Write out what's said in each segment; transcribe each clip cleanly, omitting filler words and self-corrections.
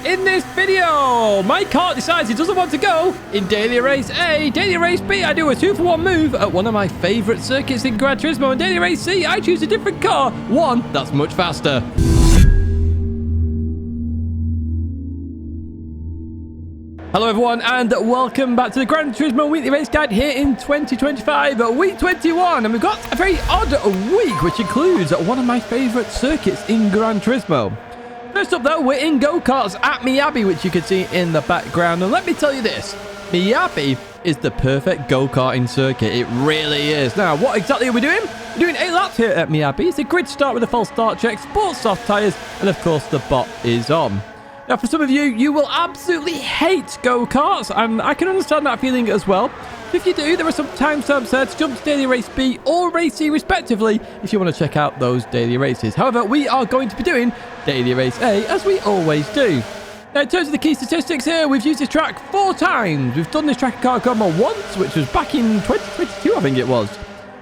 in this video. My car decides it doesn't want to go in Daily Race A. Daily Race B, I do a 2-for-1 move at one of my favorite circuits in Gran Turismo. And Daily Race C, I choose a different car, one that's much faster. Hello everyone and welcome back to the Gran Turismo Weekly Race Guide here in 2025, week 21. And we've got a very odd week which includes one of my favourite circuits in Gran Turismo. First up though, we're in Go-Karts at Miyabi, which you can see in the background. And let me tell you this, Miyabi is the perfect go-karting circuit. It really is. Now, what exactly are we doing? We're doing 8 laps here at Miyabi. It's a grid start with a false start check, sports soft tyres, and of course the bot is on. Now, for some of you, you will absolutely hate go-karts, and I can understand that feeling as well. If you do, there are some timestamps there to jump to Daily Race B or Race C respectively if you want to check out those daily races. However, we are going to be doing Daily Race A as we always do. Now, in terms of the key statistics here, we've used this track 4 times. We've done this track at Car Combo once, which was back in 2022, I think it was.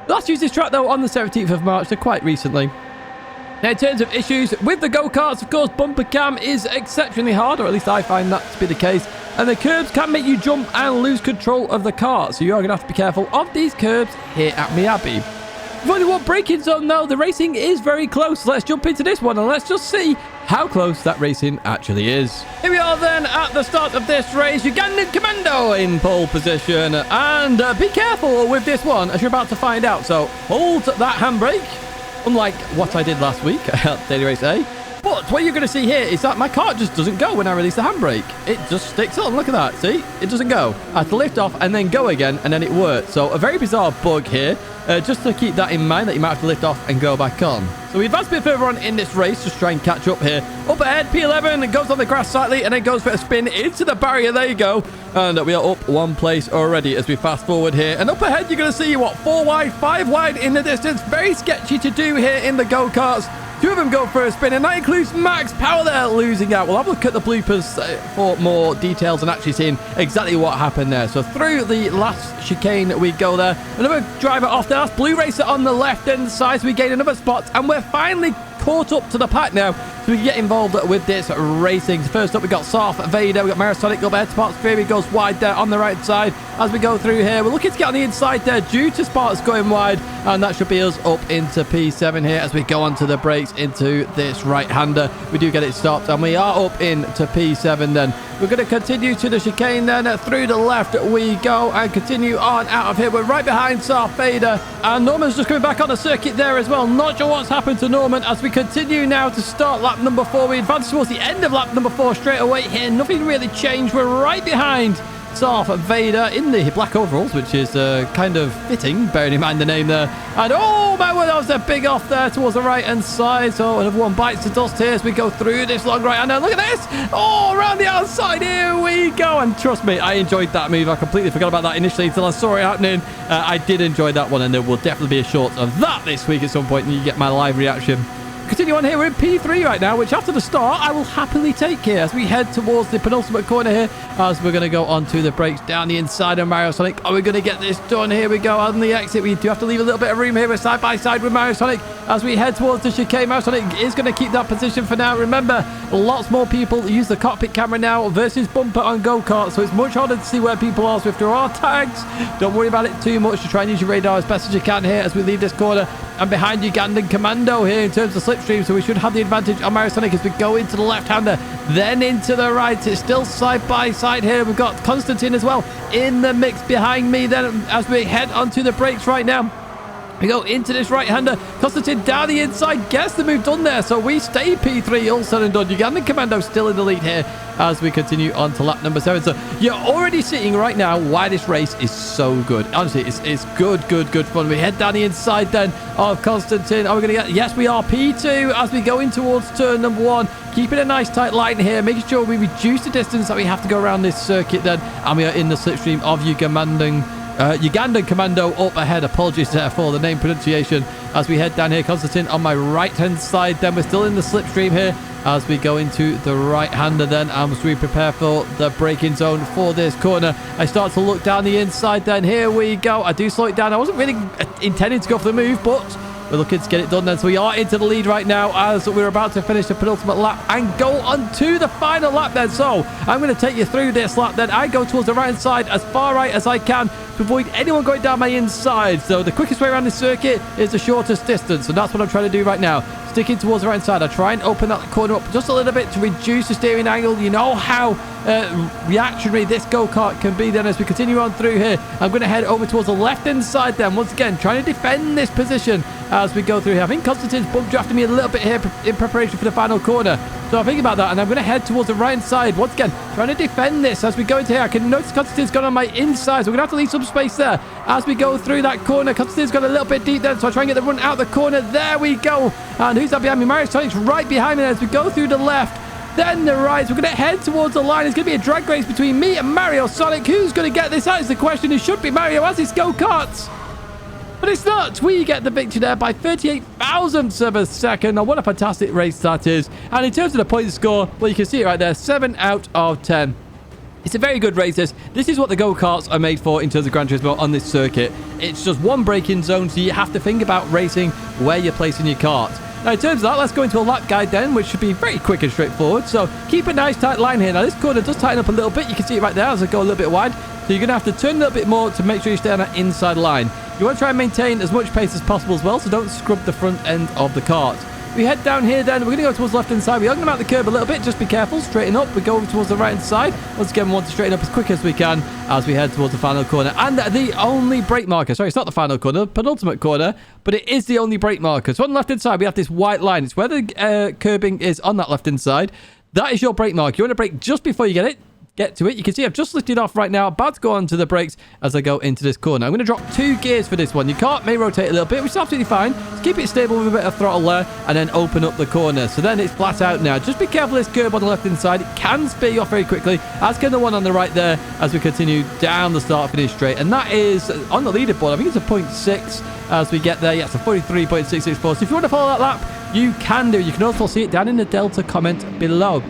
Last used this track, though, on the 17th of March, so quite recently. Now, in terms of issues with the go-karts, of course, bumper cam is exceptionally hard, or at least I find that to be the case. And the curbs can make you jump and lose control of the car, so you are going to have to be careful of these curbs here at Miyabi. We've only one braking zone, though. The racing is very close. Let's jump into this one, and let's just see how close that racing actually is. Here we are, then, at the start of this race. Ugandan Commando in pole position. And be careful with this one, as you're about to find out. So hold that handbrake. Unlike what I did last week at Daily Race A. But what you're going to see here is that my car just doesn't go when I release the handbrake. It just sticks on. Look at that. See? It doesn't go. I have to lift off and then go again, and then it works. So a very bizarre bug here. Just to keep that in mind, that you might have to lift off and go back on. So we advance a bit further on in this race, just try and catch up here. Up ahead, P11 goes on the grass slightly and then goes for a spin into the barrier. There you go. And we are up one place already as we fast forward here. And up ahead, you're going to see, what, 4 wide, 5 wide in the distance. Very sketchy to do here in the go-karts. 2 of them go for a spin, and that includes Max Power there losing out. We'll have a look at the bloopers for more details and actually seeing exactly what happened there. So through the last chicane we go there. Another driver off there. That's Blue Racer on the left-hand side. So we gain another spot, and we're finally caught up to the pack now, so we can get involved with this racing. First up, we got Soft Vader, we got Marisonic up ahead. Sparks Fury goes wide there on the right side as we go through here. We're looking to get on the inside there due to Sparks going wide, and that should be us up into P7 here as we go onto the brakes into this right-hander. We do get it stopped, and we are up into P7 then. We're going to continue to the chicane then. Through the left we go and continue on out of here. We're right behind Soft Vader, and Norman's just coming back on the circuit there as well. Not sure what's happened to Norman as we continue now to start lap number 4. We advance towards the end of lap number 4 straight away here. Nothing really changed. We're right behind Darth Vader in the black overalls, which is kind of fitting, bearing in mind the name there. And oh my word, that was a big off there towards the right hand side. So another one bites the dust here as we go through this long right hander. Look at this! Oh, around the outside, here we go. And trust me, I enjoyed that move. I completely forgot about that initially until I saw it happening. I did enjoy that one, and there will definitely be a short of that this week at some point, and you get my live reaction. Continue on here. We're in P3 right now, which after the start I will happily take here as we head towards the penultimate corner here, as we're going to go onto the brakes down the inside of Mario Sonic. Are we going to get this done? Here we go on the exit. We do have to leave a little bit of room here. We're side by side with Mario Sonic as we head towards the chicane. Mario Sonic is going to keep that position for now. Remember, lots more people use the cockpit camera now versus bumper on go-kart, so it's much harder to see where people are. So if there are tags, don't worry about it too much. To try and use your radar as best as you can here as we leave this corner. And behind Ugandan Commando here in terms of slipstream, so we should have the advantage on Mario Sonic as we go into the left-hander, then into the right. It's still side by side here. We've got Constantine as well in the mix behind me then as we head onto the brakes right now. We go into this right-hander. Constantine down the inside. Gets the move done there. So we stay P3 all said and done. Ugandan Commando still in the lead here as we continue on to lap number 7. So you're already seeing right now why this race is so good. Honestly, it's good fun. We head down the inside then of Constantine. Are we going to get... Yes, we are P2 as we go in towards turn number 1. Keeping a nice tight line here. Making sure we reduce the distance that we have to go around this circuit then. And we are in the slipstream of Ugandan Commando up ahead. Apologies there for the name pronunciation as we head down here. Constantine on my right hand side then. We're still in the slipstream here as we go into the right-hander then, and as we prepare for the braking zone for this corner. I start to look down the inside then. Here we go. I do slow it down. I wasn't really intending to go for the move, but We're looking to get it done then. So we are into the lead right now as we're about to finish the penultimate lap and go on to the final lap then. So I'm going to take you through this lap then. I go towards the right side as far right as I can to avoid anyone going down my inside. So the quickest way around this circuit is the shortest distance. And that's what I'm trying to do right now. Sticking towards the right side. I try and open that corner up just a little bit to reduce the steering angle. You know how reactionary this go-kart can be then as we continue on through here. I'm going to head over towards the left-hand side then. Once again, trying to defend this position as we go through here. I think Constantine's bump drafting me a little bit here in preparation for the final corner. So I'm thinking about that, and I'm going to head towards the right side. Once again, trying to defend this as we go into here. I can notice Constantine's gone on my inside, so we're going to have to leave some space there as we go through that corner. Constantine's got a little bit deep there, so I try and get the run out the corner. There we go. And who's that behind me? Mario Sonic's right behind me as we go through the left. Then the right. So we're going to head towards the line. It's going to be a drag race between me and Mario Sonic. Who's going to get this? That is the question. It should be Mario as his go-karts. But it's not. We get the victory there by 38 thousandths of a second. Now, what a fantastic race that is. And in terms of the point score, well, you can see it right there. 7 out of 10. It's a very good race, this. This is what the go-karts are made for in terms of Gran Turismo on this circuit. It's just one braking zone, so you have to think about racing where you're placing your karts. Now, in terms of that, let's go into a lap guide then, which should be very quick and straightforward. So keep a nice tight line here. Now, this corner does tighten up a little bit. You can see it right there as I go a little bit wide. So you're going to have to turn a little bit more to make sure you stay on that inside line. You want to try and maintain as much pace as possible as well, so don't scrub the front end of the kart. We head down here then. We're going to go towards the left-hand side. We are going to mount the curb a little bit. Just be careful. Straighten up. We go over towards the right-hand side. Once again, we want to straighten up as quick as we can as we head towards the final corner. And the only brake marker. Sorry, it's not the final corner. Penultimate corner. But it is the only brake marker. So on the left-hand side, we have this white line. It's where the curbing is on that left-hand side. That is your brake mark. You want to brake just before you get to it. You can see I've just lifted off right now, about to go onto the brakes as I go into this corner. I'm going to drop 2 gears for this one. Your kart may rotate a little bit, which is absolutely fine. Just keep it stable with a bit of throttle there and then open up the corner. So then it's flat out now. Just be careful of this curb on the left hand side. It can spear you off very quickly, as can the one on the right there as we continue down the start finish straight. And that is on the leaderboard. I think it's a 0.6 as we get there. Yeah, it's a 43.664. So if you want to follow that lap, you can do. You can also see it down in the Delta comment below.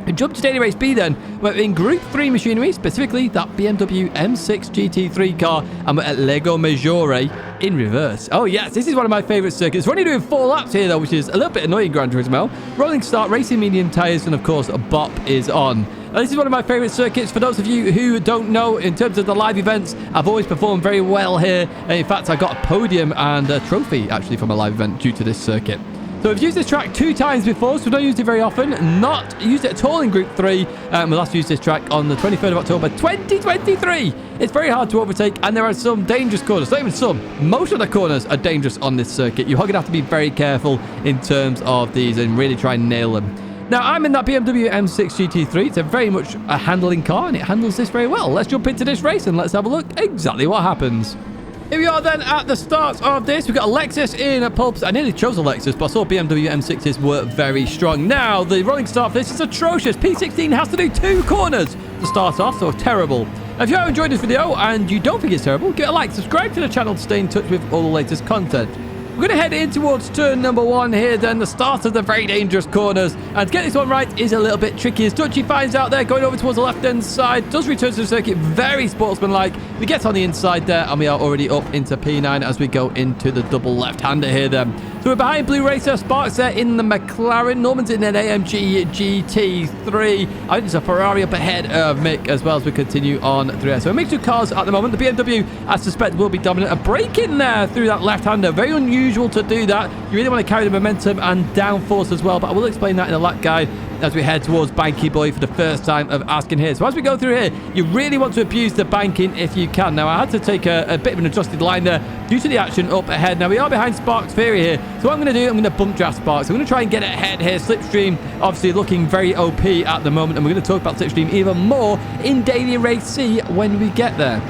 We jump to Daily Race B then. We're in Group 3 machinery, specifically that BMW M6 GT3 car, and we're at Lago Maggiore in reverse. Oh yes, this is one of my favourite circuits. We're only doing 4 laps here though, which is a little bit annoying, Gran Turismo. Rolling start, racing medium tyres, and of course a bop is on. Now, this is one of my favourite circuits. For those of you who don't know, in terms of the live events, I've always performed very well here. In fact, I got a podium and a trophy actually from a live event due to this circuit. So we've used this track 2 times before, so we don't use it very often. Not used it at all in Group 3. We last used this track on the 23rd of October 2023. It's very hard to overtake, and there are some dangerous corners. Not even some. Most of the corners are dangerous on this circuit. You're going to have to be very careful in terms of these and really try and nail them. Now, I'm in that BMW M6 GT3. It's a very much a handling car, and it handles this very well. Let's jump into this race, and let's have a look exactly what happens. Here we are then at the start of this. We've got a Lexus in a pole. I nearly chose a Lexus, but I saw BMW M6s were very strong. Now, the rolling start for this is atrocious. P16 has to do 2 corners to start off, so terrible. Now, if you have enjoyed this video and you don't think it's terrible, give it a like. Subscribe to the channel to stay in touch with all the latest content. We're going to head in towards turn number 1 here, then the start of the very dangerous corners. And to get this one right is a little bit tricky. As Dodgy finds out there, going over towards the left-hand side, does return to the circuit, very sportsmanlike. We get on the inside there, and we are already up into P9 as we go into the double left-hander here then. So we're behind Blue Racer, Sparks there in the McLaren, Norman's in an AMG GT3. I think there's a Ferrari up ahead of Mick as well as we continue on through there. So a mix of cars at the moment. The BMW, I suspect, will be dominant. A break in there through that left-hander. Very unusual to do that. You really want to carry the momentum and downforce as well, but I will explain that in the lap guide as we head towards Banky Boy for the first time of asking here. So as we go through here, you really want to abuse the banking if you can. Now, I had to take a bit of an adjusted line there due to the action up ahead. Now, we are behind Sparks Theory here. So what I'm going to do, I'm going to bump draft Sparks. I'm going to try and get it ahead here. Slipstream, obviously looking very OP at the moment, and we're going to talk about Slipstream even more in Daily Race C when we get there.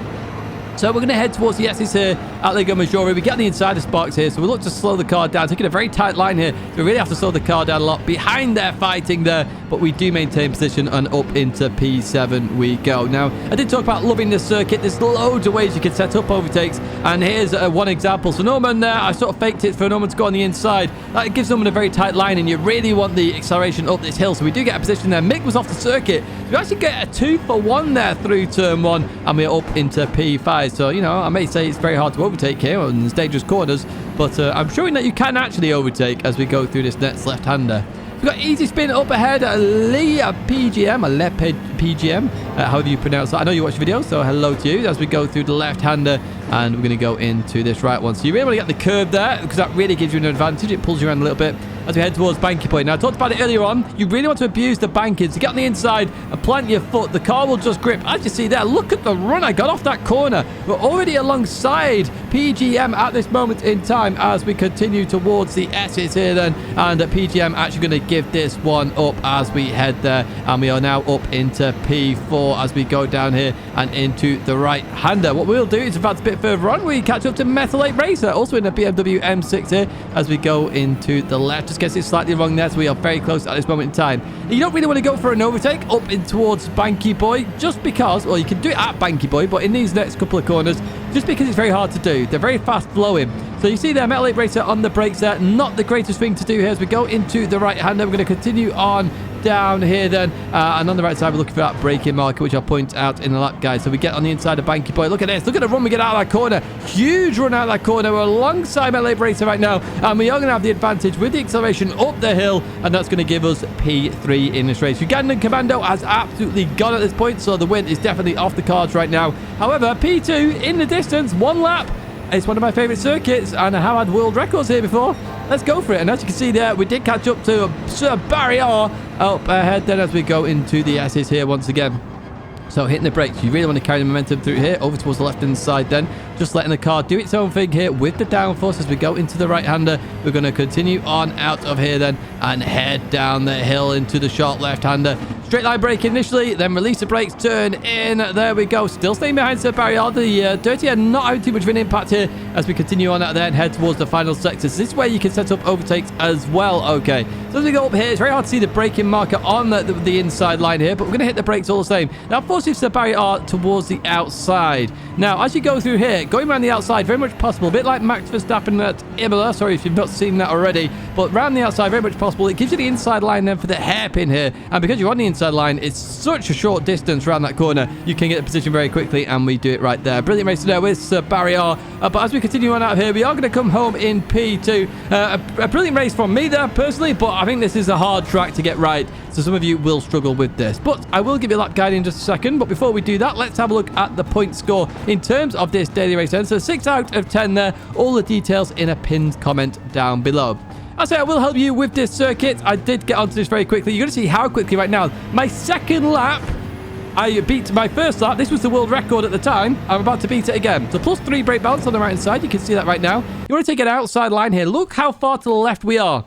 So we're going to head towards the S's here at Lago Maggiore. We get on the inside of Sparks here, so we look to slow the car down, taking a very tight line here. So we really have to slow the car down a lot. Behind there, fighting there, but we do maintain position, and up into P7 we go. Now, I did talk about loving this circuit. There's loads of ways you can set up overtakes, and here's one example. So Norman there, I sort of faked it for Norman to go on the inside. That gives Norman a very tight line, and you really want the acceleration up this hill, so we do get a position there. Mick was off the circuit. We actually get a 2-for-1 there through turn 1, and we're up into P5. So, you know, I may say it's very hard to overtake here on these dangerous corners, but I'm showing that you can actually overtake as we go through this next left-hander. We've got easy spin up ahead, Leah PGM, or Lep PGM, however you pronounce that. I know you watch the video, so hello to you as we go through the left-hander, and we're going to go into this right one. So you really want to get the curve there, because that really gives you an advantage. It pulls you around a little bit as we head towards banking point. Now, I talked about it earlier on. You really want to abuse the banking. So get on the inside and plant your foot. The car will just grip. As you see there, look at the run I got off that corner. We're already alongside PGM at this moment in time as we continue towards the S's here then. And PGM actually going to give this one up as we head there. And we are now up into P4 as we go down here and into the right-hander. What we'll do is, in fact, a bit further on, we catch up to Methylate Racer, also in a BMW M6 here as we go into the left. Just gets it slightly wrong there, so we are very close at this moment in time. You don't really want to go for an overtake up in towards Banky Boy, just because, well, you can do it at Banky Boy, but in these next couple of corners, just because it's very hard to do. They're very fast flowing. So you see there, Metal 8 Racer on the brakes there. Not the greatest thing to do here as we go into the right-hander. We're going to continue on down here then. And on the right side, we're looking for that braking marker, which I'll point out in the lap, guys. So we get on the inside of Banky Boy. Look at this. Look at the run we get out of that corner. Huge run out of that corner. We're alongside Metal 8 Racer right now. And we are going to have the advantage with the acceleration up the hill. And that's going to give us P3 in this race. Ugandan Commando has absolutely gone at this point. So the win is definitely off the cards right now. However, P2 in the distance, one lap. It's one of my favorite circuits, and I have had world records here before. Let's go for it. And as you can see there, we did catch up to Sir Barrier up ahead then as we go into the S's here once again. So hitting the brakes, you really want to carry the momentum through here, over towards the left-hand side then. Just letting the car do its own thing here with the downforce as we go into the right-hander. We're going to continue on out of here then and head down the hill into the short left-hander. Straight line brake initially, then release the brakes, turn in. There we go. Still staying behind Sir Barrier. The Dirty are not having too much of an impact here as we continue on out there and head towards the final sector. So this is where you can set up overtakes as well. Okay. So as we go up here, it's very hard to see the braking marker on the inside line here, but we're going to hit the brakes all the same. Now, forces Sir Barrier towards the outside. Now, as you go through here, going around the outside, very much possible. A bit like Max Verstappen at Imola. Sorry if you've not seen that already. But around the outside, very much possible. It gives you the inside line then for the hairpin here. And because you're on the inside line, it's such a short distance around that corner. You can get the position very quickly, and we do it right there. Brilliant race there with Sir Barrier. But as we continue on out of here, we are going to come home in P2. A brilliant race from me there, personally, but I think this is a hard track to get right. So some of you will struggle with this. But I will give you a lap guide in just a second. But before we do that, let's have a look at the point score in terms of this daily race. So 6 out of 10 there. All the details in a pinned comment down below. I say I will help you with this circuit. I did get onto this very quickly. You're going to see how quickly right now. My second lap, I beat my first lap. This was the world record at the time. I'm about to beat it again. So plus 3 brake balance on the right hand side. You can see that right now. You want to take an outside line here. Look how far to the left we are.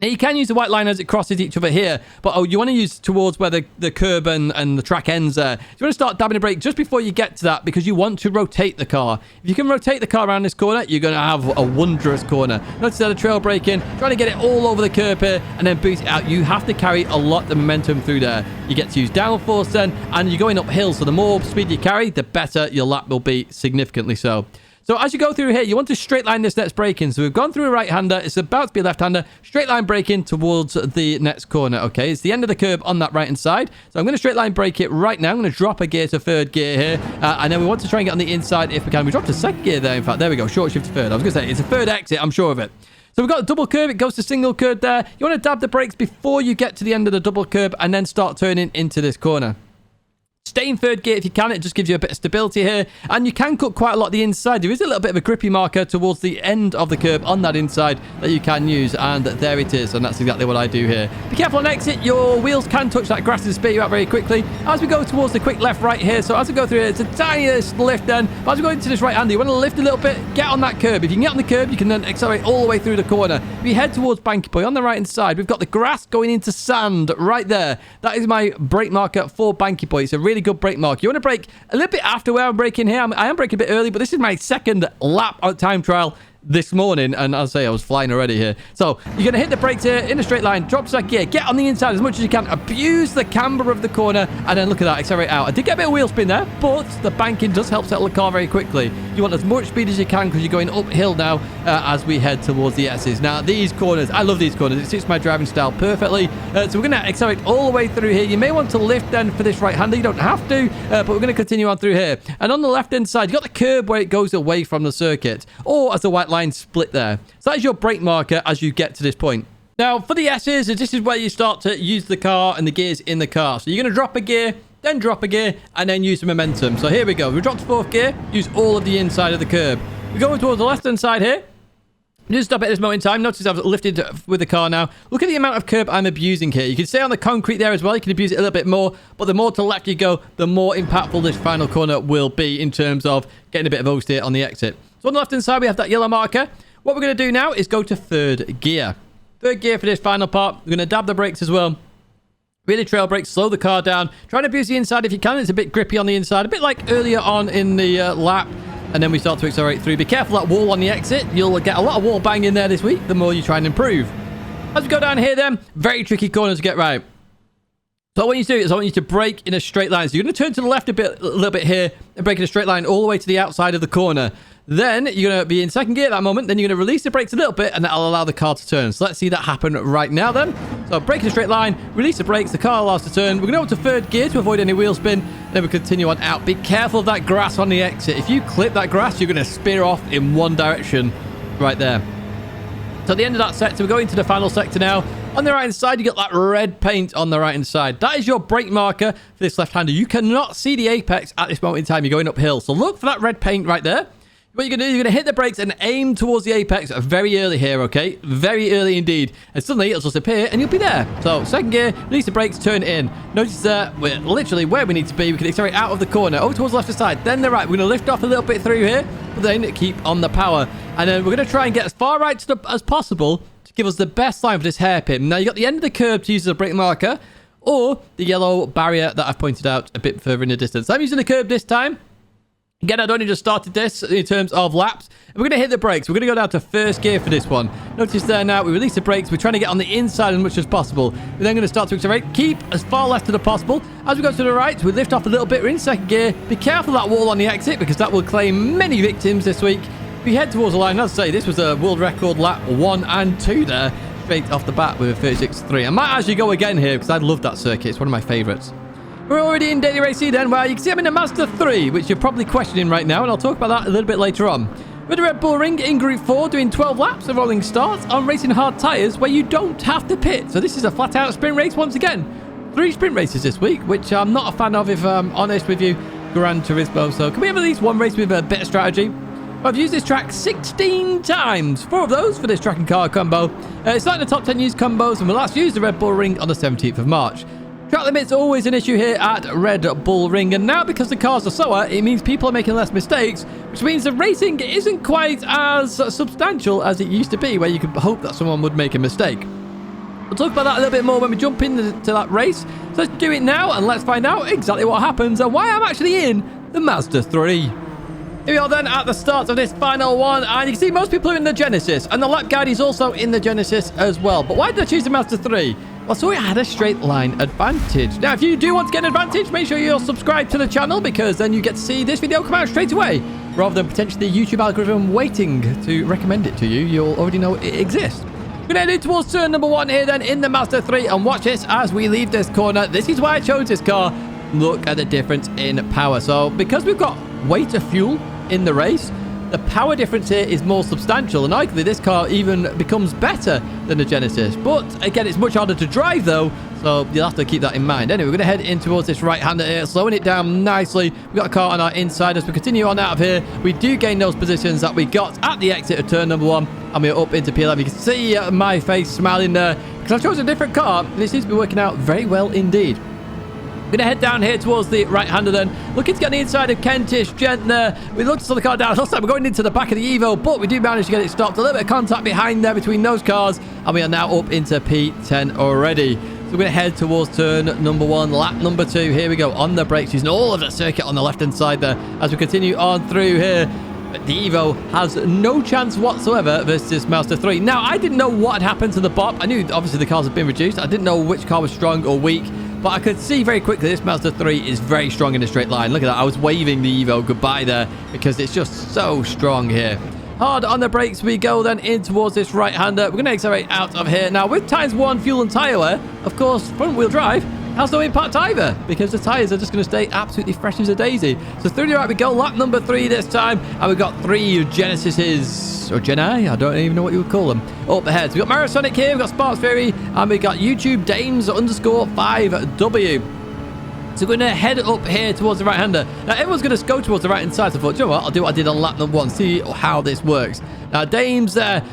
Now, you can use the white line as it crosses each other here, but you want to use towards where the curb and the track ends there. You want to start dabbing the brake just before you get to that because you want to rotate the car. If you can rotate the car around this corner, you're going to have a wondrous corner. Notice that the trail braking, trying to get it all over the curb here and then boost it out. You have to carry a lot of momentum through there. You get to use downforce then, and you're going uphill, so the more speed you carry, the better your lap will be, significantly so. So as you go through here, you want to straight line this next braking. So we've gone through a right-hander. It's about to be a left-hander. Straight line braking towards the next corner. Okay, it's the end of the curb on that right-hand side. So I'm going to straight line brake it right now. I'm going to drop a gear to third gear here. And then we want to try and get on the inside if we can. We dropped a second gear there, in fact. There we go. Short shift to third. I was going to say, it's a third exit. I'm sure of it. So we've got a double curb. It goes to single curb there. You want to dab the brakes before you get to the end of the double curb and then start turning into this corner. Stay in third gear if you can. It just gives you a bit of stability here. And you can cut quite a lot of the inside. There is a little bit of a grippy marker towards the end of the curb on that inside that you can use. And there it is. And that's exactly what I do here. Be careful on exit. Your wheels can touch that grass and spit you out very quickly. As we go towards the quick left right here. So as we go through here, it's a tiniest lift then. But as we go into this right-hander, you want to lift a little bit. Get on that curb. If you can get on the curb, you can then accelerate all the way through the corner. If you head towards Banky Boy on the right-hand side, we've got the grass going into sand right there. That is my brake marker for Banky Boy. It's a really good brake marker. You want to brake a little bit after where I'm braking here. I am braking a bit early, but this is my second lap on time trial. this morning, and I'll say I was flying already here. So you're going to hit the brakes here in a straight line, drop that gear, get on the inside as much as you can, abuse the camber of the corner, and then look at that, accelerate out. I did get a bit of wheel spin there, but the banking does help settle the car very quickly. You want as much speed as you can because you're going uphill now as we head towards the S's. Now these corners, I love these corners, it suits my driving style perfectly. So we're going to accelerate all the way through here. You may want to lift then for this right-hander, you don't have to, but we're going to continue on through here. And on the left-hand side, you've got the curb where it goes away from the circuit, or as the white line split there. So that is your brake marker as you get to this point. Now, for the S's, this is where you start to use the car and the gears in the car. So you're going to drop a gear, then drop a gear, and then use the momentum. So here we go. We dropped fourth gear, use all of the inside of the curb. We're going towards the left-hand side here. Just stop at this moment in time. Notice I've lifted with the car now. Look at the amount of curb I'm abusing here. You can stay on the concrete there as well. You can abuse it a little bit more. But the more to the left you go, the more impactful this final corner will be in terms of getting a bit of oversteer on the exit. So on the left-hand side, we have that yellow marker. What we're going to do now is go to third gear. Third gear for this final part. We're going to dab the brakes as well. Really trail brake, slow the car down. Try and abuse the inside if you can. It's a bit grippy on the inside. A bit like earlier on in the lap. And then we start to accelerate through. Be careful that wall on the exit. You'll get a lot of wall bang in there this week, the more you try and improve. As we go down here then, very tricky corner to get right. So what I want you to do is I want you to brake in a straight line. So you're going to turn to the left a little bit here and brake in a straight line all the way to the outside of the corner. Then you're going to be in second gear at that moment. Then you're going to release the brakes a little bit and that'll allow the car to turn. So let's see that happen right now then. So brake in a straight line, release the brakes, the car allows to turn. We're going to go to third gear to avoid any wheel spin. Then we continue on out. Be careful of that grass on the exit. If you clip that grass, you're going to spear off in one direction right there. So at the end of that sector, we're going to the final sector now. On the right-hand side, you got that red paint on the right-hand side. That is your brake marker for this left-hander. You cannot see the apex at this moment in time. You're going uphill. So look for that red paint right there. What you're going to do is you're going to hit the brakes and aim towards the apex very early here, okay? Very early indeed. And suddenly it'll just appear and you'll be there. So second gear, release the brakes, turn in. Notice that we're literally where we need to be. We can accelerate out of the corner, over towards the left side, then the right. We're going to lift off a little bit through here, but then keep on the power. And then we're going to try and get as far right as possible to give us the best line for this hairpin. Now, you've got the end of the curb to use as a brake marker, or the yellow barrier that I've pointed out a bit further in the distance. I'm using the curb this time. Again, I'd only just started this in terms of laps. And we're going to hit the brakes. We're going to go down to first gear for this one. Notice there now, we release the brakes. We're trying to get on the inside as much as possible. We're then going to start to accelerate. Keep as far left as possible. As we go to the right, we lift off a little bit. We're in second gear. Be careful of that wall on the exit because that will claim many victims this week. We head towards the line. As I say, this was a world record lap 1 and 2 there. Straight off the bat with a 36.3. I might actually go again here because I love that circuit. It's one of my favourites. We're already in Daily Race C then, where you can see I'm in a Mazda 3, which you're probably questioning right now, and I'll talk about that a little bit later on. We're at the Red Bull Ring in Group 4, doing 12 laps of rolling starts on racing hard tyres, where you don't have to pit. So this is a flat-out sprint race once again. 3 sprint races this week, which I'm not a fan of, if I'm honest with you, Gran Turismo. So can we have at least one race with a bit of strategy? I've used this track 16 times, 4 of those for this track and car combo. It's not in the top 10 used combos, and we last used the Red Bull Ring on the 17th of March. Track limit's always an issue here at Red Bull Ring, and now because the cars are slower, it means people are making less mistakes, which means the racing isn't quite as substantial as it used to be, where you could hope that someone would make a mistake. We'll talk about that a little bit more when we jump into that race. So let's do it now, and let's find out exactly what happens and why I'm actually in the Mazda 3. Here we are then at the start of this final one, and you can see most people are in the Genesis, and the lap guide is also in the Genesis as well. But why did I choose the Mazda 3? Well, so it had a straight line advantage. Now, if you do want to get an advantage, make sure you're subscribed to the channel, because then you get to see this video come out straight away, rather than potentially the YouTube algorithm waiting to recommend it to you. You'll already know it exists. We're going to head towards turn number 1 here then in the Mazda 3, and watch this as we leave this corner. This is why I chose this car. Look at the difference in power. So because we've got weight of fuel in the race, the power difference here is more substantial, and arguably this car even becomes better than the Genesis. But again, it's much harder to drive though, so you'll have to keep that in mind. Anyway, we're going to head in towards this right-hander here, slowing it down nicely. We've got a car on our inside. As we continue on out of here, we do gain those positions that we got at the exit of turn number 1, and we're up into P11. You can see my face smiling there because I've chosen a different car. This seems to be working out very well indeed. We're going to head down here towards the right-hander then. Looking to get on the inside of Kentish Gent there. We looked to slow the car down. It looks like we're going into the back of the Evo, but we do manage to get it stopped. A little bit of contact behind there between those cars, and we are now up into P10 already. So we're going to head towards turn number 1, lap number 2. Here we go, on the brakes, using all of the circuit on the left-hand side there as we continue on through here. But the Evo has no chance whatsoever versus this Mazda 3. Now, I didn't know what had happened to the BOP. I knew, obviously, the cars had been reduced. I didn't know which car was strong or weak. But I could see very quickly this Mazda 3 is very strong in a straight line. Look at that. I was waving the Evo goodbye there because it's just so strong here. Hard on the brakes we go then in towards this right-hander. We're going to accelerate out of here. Now, with times 1 fuel and tyre wear, of course, front-wheel drive has no impact either because the tyres are just going to stay absolutely fresh as a daisy. So through the right we go, lap number 3 this time, and we've got 3 Genesises, or Geni, I don't even know what you would call them, up ahead. So we've got Marisonic here, we've got Sparks Fury, and we've got YouTube Dames _5W. So we're going to head up here towards the right-hander. Now, everyone's going to go towards the right-hand side. So I thought, you know what? I'll do what I did on lap number 1. See how this works. Now, Dames there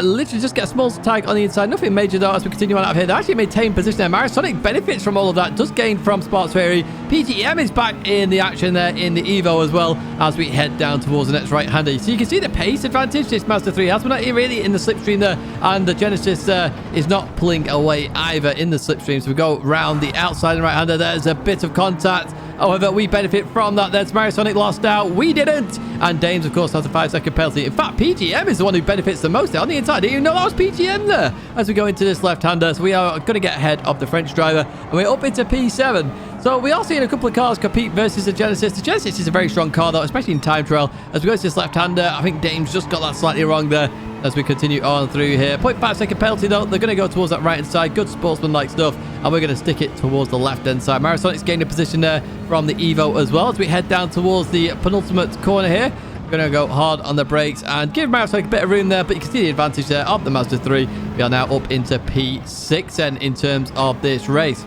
literally just get a small tag on the inside. Nothing major, though, as we continue on out of here. They actually maintain position there. Marisonic benefits from all of that. Does gain from Sparks Fairy. PGM is back in the action there in the Evo as well as we head down towards the next right-hander. So you can see the pace advantage this Mazda 3 has. We're not really in the slipstream there. And the Genesis is not pulling away either in the slipstream. So we go round the outside and right-hander. There's a bit of contact. However, we benefit from that. There's Marisonic lost out. We didn't. And Dames, of course, has a 5-second penalty. In fact, PGM is the one who benefits the most on the inside. Didn't even know that was PGM there as we go into this left-hander. So we are going to get ahead of the French driver. And we're up into P7. So we are seeing a couple of cars compete versus the Genesis. The Genesis is a very strong car, though, especially in time trial. As we go to this left-hander, I think Dames just got that slightly wrong there as we continue on through here. 0.5-second penalty, though. They're going to go towards that right-hand side. Good sportsman-like stuff. And we're going to stick it towards the left-hand side. Marisonic's gained a position there from the Evo as well as we head down towards the penultimate corner here. We're going to go hard on the brakes and give Marisonic a bit of room there, but you can see the advantage there of the Mazda 3. We are now up into P6 then in terms of this race.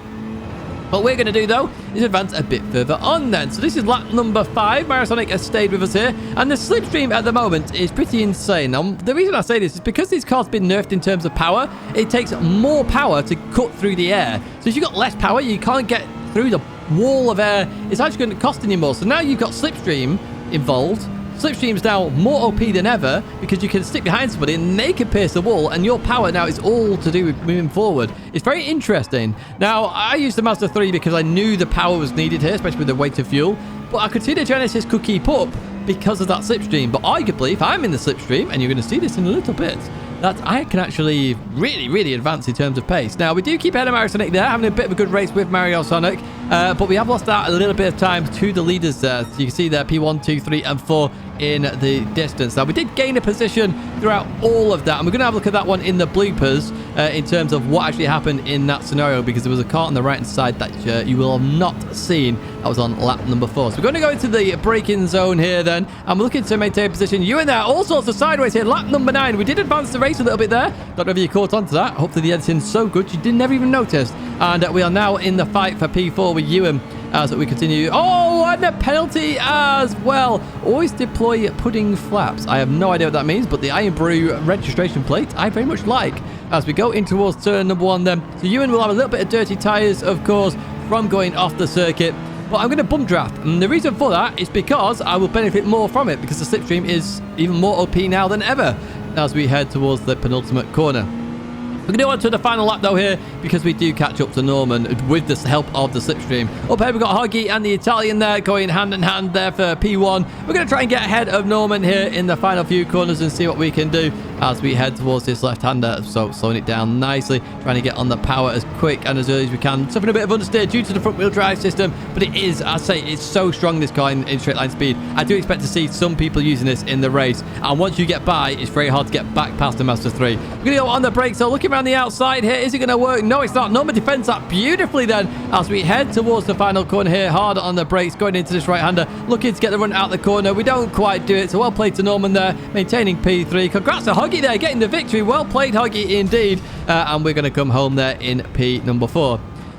What we're going to do, though, is advance a bit further on then. So this is lap number 5. Marisonic has stayed with us here. And the slipstream at the moment is pretty insane. Now, the reason I say this is because these cars have been nerfed in terms of power. It takes more power to cut through the air. So if you've got less power, you can't get through the wall of air. It's actually going to cost you more. So now you've got slipstream involved. Slipstream's now more OP than ever because you can stick behind somebody and they can pierce the wall, and your power now is all to do with moving forward. It's very interesting. Now, I used the Mazda 3 because I knew the power was needed here, especially with the weight of fuel, but I could see the Genesis could keep up because of that slipstream. But arguably, if I'm in the slipstream, and you're going to see this in a little bit, that I can actually really advance in terms of pace. Now, we do keep ahead of Marisonic there, having a bit of a good race with Mario Sonic, but we have lost out a little bit of time to the leaders there. So you can see there P1, 2, 3, and 4 in the distance. Now, we did gain a position throughout all of that, and we're going to have a look at that one in the bloopers in terms of what actually happened in that scenario, because there was a car on the right-hand side that you will have not seen. That was on lap number 4. So we're going to go into the braking zone here then, and we're looking to maintain position. You in there, all sorts of sideways here. Lap number 9. We did advance the race a little bit there. Don't know if you caught on to that. Hopefully the editing's so good you didn't never even notice. And we are now in the fight for P4 with Ewan as we continue. Oh, and a penalty as well. Always deploy pudding flaps. I have no idea what that means, but the Iron Brew registration plate I very much like as we go in towards turn number 1 then. So Ewan will have a little bit of dirty tyres, of course, from going off the circuit. But I'm going to bump draft, and the reason for that is because I will benefit more from it, because the slipstream is even more OP now than ever as we head towards the penultimate corner. We're going to go on to the final lap, though, here, because we do catch up to Norman with the help of the slipstream. Up here, we've got Hoggy and the Italian there going hand in hand there for P1. We're going to try and get ahead of Norman here in the final few corners and see what we can do as we head towards this left-hander. So slowing it down nicely, trying to get on the power as quick and as early as we can. Suffering a bit of understeer due to the front-wheel drive system, but it is, I say, it's so strong, this car in straight line speed. I do expect to see some people using this in the race, and once you get by, it's very hard to get back past the Mazda 3. We're going to go on the brakes, so looking around the outside here, is it going to work? No, it's not. Norman defends that beautifully then as we head towards the final corner here, hard on the brakes, going into this right-hander, looking to get the run out the corner. We don't quite do it, so well played to Norman there, maintaining P3. Congrats to Hoggy there, getting the victory. Well played, Hoggy, indeed. And we're going to come home there in P number 4.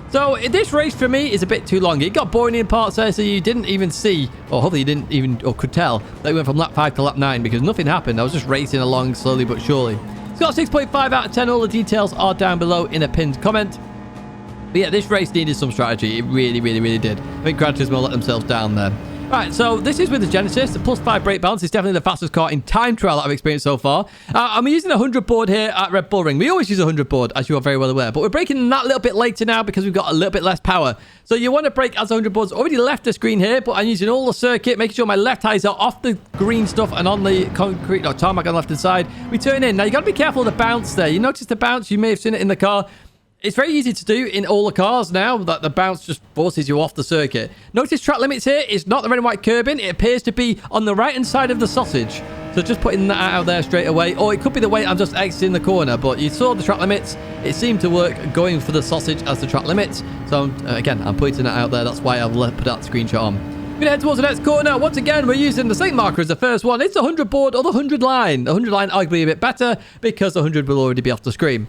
So this race for me is a bit too long. It got boring in parts there, so you didn't even see, or hopefully you didn't even, or could tell, that we went from lap 5 to lap 9 because nothing happened. I was just racing along slowly but surely. It's got 6.5 out of 10. All the details are down below in a pinned comment. But yeah, this race needed some strategy. It really did. I think Gran Turismo let themselves down there. Right, so this is with the Genesis. The +5 brake balance is definitely the fastest car in time trial that I've experienced so far. I'm using a 100 board here at Red Bull Ring. We always use a 100 board, as you are very well aware. But we're braking that little bit later now because we've got a little bit less power. So you want to brake as 100 boards. Already left the screen here, but I'm using all the circuit, making sure my left tires are off the green stuff and on the concrete or tarmac on the left-hand side. We turn in. Now, you got to be careful of the bounce there. You notice the bounce. You may have seen it in the car. It's very easy to do in all the cars now that the bounce just forces you off the circuit. Notice track limits here is not the red and white curbing. It appears to be on the right-hand side of the sausage. So just putting that out there straight away. Or it could be the way I'm just exiting the corner. But you saw the track limits. It seemed to work going for the sausage as the track limits. So again, I'm putting that out there. That's why I've put that screenshot on. We're going to head towards the next corner. Once again, we're using the same marker as the first one. It's the 100 board or the 100 line. The 100 line arguably a bit better because the 100 will already be off the screen.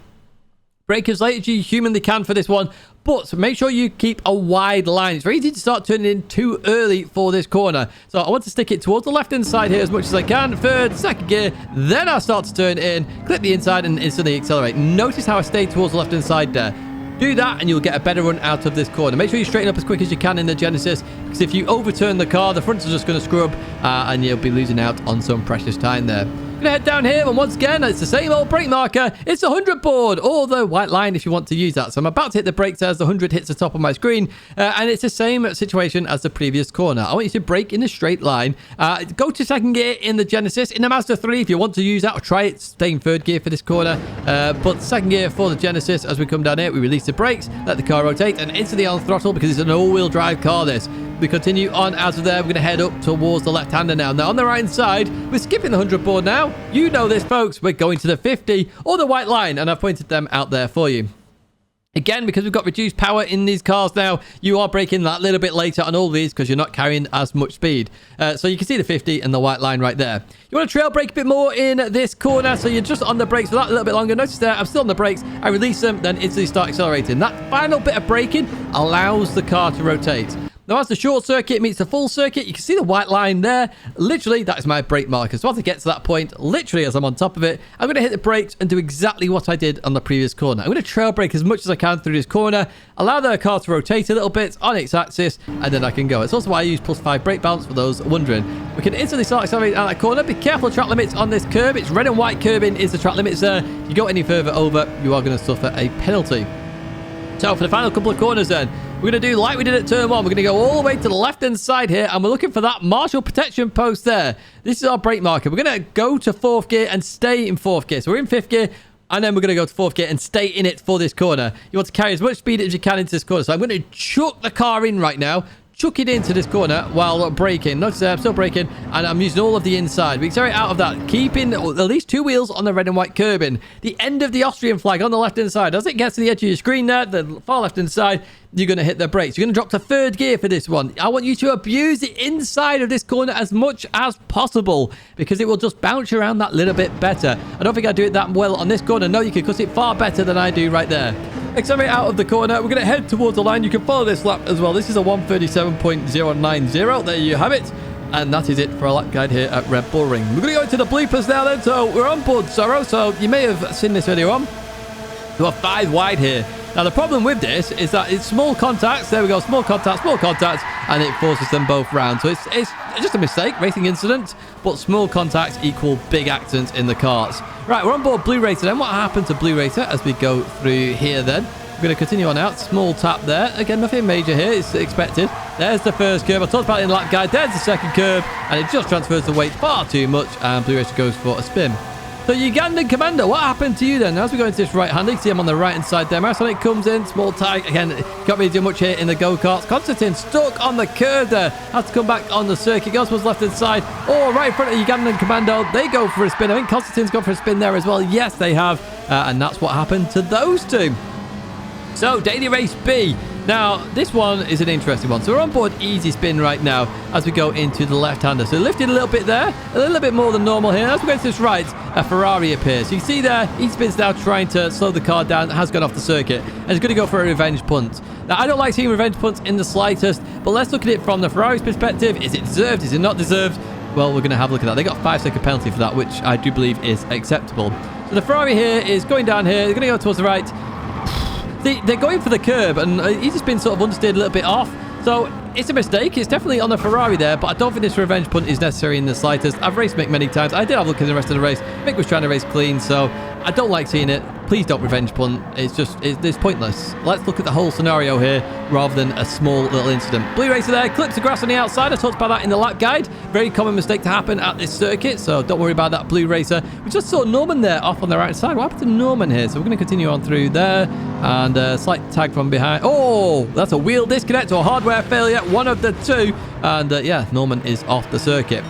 Brake as late as you humanly can for this one, but make sure you keep a wide line. It's very easy to start turning in too early for this corner. So I want to stick it towards the left-hand side here as much as I can. Third, second gear, then I start to turn in, clip the inside and instantly accelerate. Notice how I stay towards the left-hand side there. Do that and you'll get a better run out of this corner. Make sure you straighten up as quick as you can in the Genesis, because if you overturn the car, the fronts are just going to scrub and you'll be losing out on some precious time there. Gonna head down here, and once again, it's the same old brake marker. It's the 100 board, or the white line if you want to use that. So I'm about to hit the brakes as the 100 hits the top of my screen, and it's the same situation as the previous corner. I want you to brake in a straight line. Go to second gear in the Genesis. In the Mazda 3, if you want to use that, or try it, stay in third gear for this corner. But second gear for the Genesis, as we come down here, we release the brakes, let the car rotate, and instantly on throttle because it's an all-wheel drive car, this. We continue on out of there. We're going to head up towards the left-hander now. Now, on the right-hand side, we're skipping the 100 board now. You know this, folks. We're going to the 50 or the white line, and I've pointed them out there for you. Again, because we've got reduced power in these cars now, you are braking that little bit later on all these because you're not carrying as much speed. So you can see the 50 and the white line right there. You want to trail brake a bit more in this corner, so you're just on the brakes for that a little bit longer. Notice there, I'm still on the brakes. I release them, then instantly start accelerating. That final bit of braking allows the car to rotate. Now, as the short circuit meets the full circuit, you can see the white line there. Literally, that is my brake marker. So as I get to that point, literally as I'm on top of it, I'm going to hit the brakes and do exactly what I did on the previous corner. I'm going to trail brake as much as I can through this corner, allow the car to rotate a little bit on its axis, and then I can go. It's also why I use +5 brake balance for those wondering. We can instantly start accelerating out that corner. Be careful of track limits on this curb. It's red and white curbing is the track limits there. If you go any further over, you are going to suffer a penalty. So for the final couple of corners then, we're going to do like we did at turn 1. We're going to go all the way to the left-hand side here, and we're looking for that marshal protection post there. This is our brake marker. We're going to go to 4th gear and stay in 4th gear. So we're in 5th gear, and then we're going to go to 4th gear and stay in it for this corner. You want to carry as much speed as you can into this corner. So I'm going to chuck the car in right now. Chuck it into this corner while braking. Notice there, I'm still braking, and I'm using all of the inside. We accelerate out of that, keeping at least 2 wheels on the red and white curbing. The end of the Austrian flag on the left-hand side. As it gets to the edge of your screen there, the far left-hand side, you're going to hit the brakes. You're going to drop to 3rd gear for this one. I want you to abuse the inside of this corner as much as possible because it will just bounce you around that little bit better. I don't think I do it that well on this corner. No, you can cut it far better than I do right there. Accelerate out of the corner. We're going to head towards the line. You can follow this lap as well. This is a 1:37.090. There you have it. And that is it for our lap guide here at Red Bull Ring. We're going to go into the bloopers now then. So we're on board Sorrow. So you may have seen this earlier on. We have 5 wide here. Now, the problem with this is that it's small contacts. There we go. Small contacts, and it forces them both round. So it's just a mistake, racing incident, but small contacts equal big accidents in the cars. Right, we're on board Blue Racer then. What happened to Blue Racer as we go through here then? We're going to continue on out. Small tap there. Again, nothing major here. It's expected. There's the first curve. I talked about it in the lap guide. There's the second curve, and it just transfers the weight far too much, and Blue Racer goes for a spin. So Ugandan Commander, what happened to you then? As we go into this right-hand, you see him on the right-hand side there. Marisonic comes in, small tag. Again, can't really do much here in the go-karts. Constantine stuck on the curve there. Has to come back on the circuit. Goes towards left-hand side. Oh, right in front of Ugandan Commando. They go for a spin. I think Constantine's gone for a spin there as well. Yes, they have. And that's what happened to those two. So, Daily Race B. Now, this one is an interesting one. So we're on board Easy Spin right now as we go into the left-hander. So lifted a little bit there, a little bit more than normal here. As we go to this right, a Ferrari appears. So you can see there, Easy Spin's now trying to slow the car down, has gone off the circuit, and is going to go for a revenge punt. Now, I don't like seeing revenge punts in the slightest, but let's look at it from the Ferrari's perspective. Is it deserved? Is it not deserved? Well, we're going to have a look at that. They got a 5-second penalty for that, which I do believe is acceptable. So the Ferrari here is going down here. They're going to go towards the right. They're going for the curb, and he's just been sort of understeered a little bit off. So So it's a mistake. It's definitely on the Ferrari there, but I don't think this revenge punt is necessary in the slightest. I've raced Mick many times. I did have a look at the rest of the race. Mick was trying to race clean, so I don't like seeing it. Please don't revenge punt. It's pointless. Let's look at the whole scenario here rather than a small little incident. Blue racer there, clips the grass on the outside. I talked about that in the lap guide. Very common mistake to happen at this circuit, so don't worry about that blue racer. We just saw Norman there off on the right side. What happened to Norman here? So we're going to continue on through there, and a slight tag from behind. Oh, that's a wheel disconnect or hardware failure, one of the two. And yeah, Norman is off the circuit.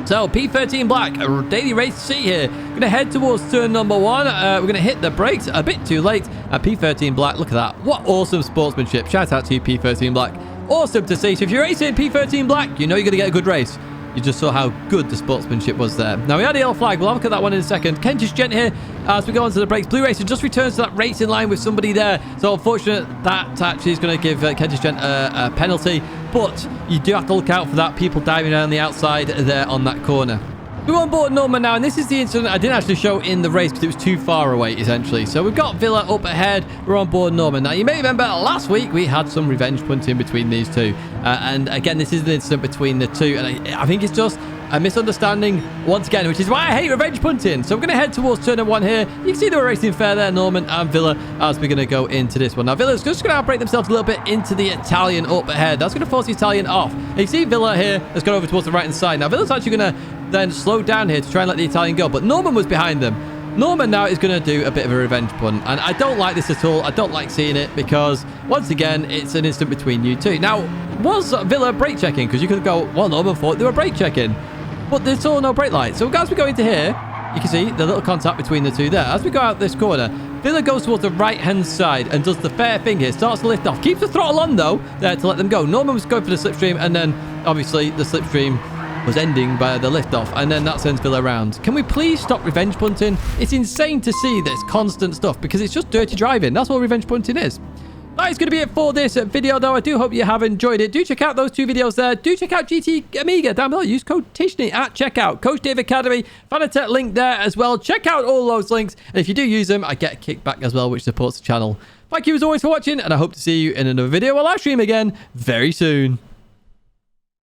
So, P13 Black, a daily race to see here. We're going to head towards turn number 1. We're going to hit the brakes a bit too late. And P13 Black, look at that. What awesome sportsmanship. Shout out to you, P13 Black. Awesome to see. So, if you're racing P13 Black, you know you're going to get a good race. You just saw how good the sportsmanship was there. Now, we had a yellow flag. We'll have a look at that one in a second. Kentish Gent here as we go onto the brakes. Blue Racer just returns to that racing line with somebody there. So, unfortunate, that actually is going to give Kentish Gent a penalty. But you do have to look out for that. People diving around the outside there on that corner. We're on board Norman now, and this is the incident I didn't actually show in the race because it was too far away, essentially. So we've got Villa up ahead. We're on board Norman. Now, you may remember last week we had some revenge punting between these two. And again, this is an incident between the two. And I think it's just a misunderstanding once again, which is why I hate revenge punting. So we're going to head towards turn 1 here. You can see they were racing fair there, Norman and Villa, as we're going to go into this one. Now, Villa's just going to outbrake themselves a little bit into the Italian up ahead. That's going to force the Italian off. And you see Villa here has gone over towards the right-hand side. Now, Villa's actually going to then slow down here to try and let the Italian go. But Norman was behind them. Norman now is going to do a bit of a revenge punt. And I don't like this at all. I don't like seeing it because, once again, it's an instant between you two. Now, was Villa brake checking? Because you could go, well, Norman thought they were brake checking. But there's still no brake light. So as we go into here, you can see the little contact between the two there. As we go out this corner, Villa goes towards the right-hand side and does the fair thing here. Starts to lift off. Keeps the throttle on, though, there to let them go. Norman was going for the slipstream, and then, obviously, the slipstream was ending by the lift-off, and then that sends Villa around. Can we please stop revenge punting? It's insane to see this constant stuff because it's just dirty driving. That's what revenge punting is. That is going to be it for this video, though. I do hope you have enjoyed it. Do check out those 2 videos there. Do check out GT Amiga down below. Use code Tidgney at checkout. Coach Dave Academy, Fanatec link there as well. Check out all those links. And if you do use them, I get a kickback as well, which supports the channel. Thank you as always for watching, and I hope to see you in another video or live stream again very soon.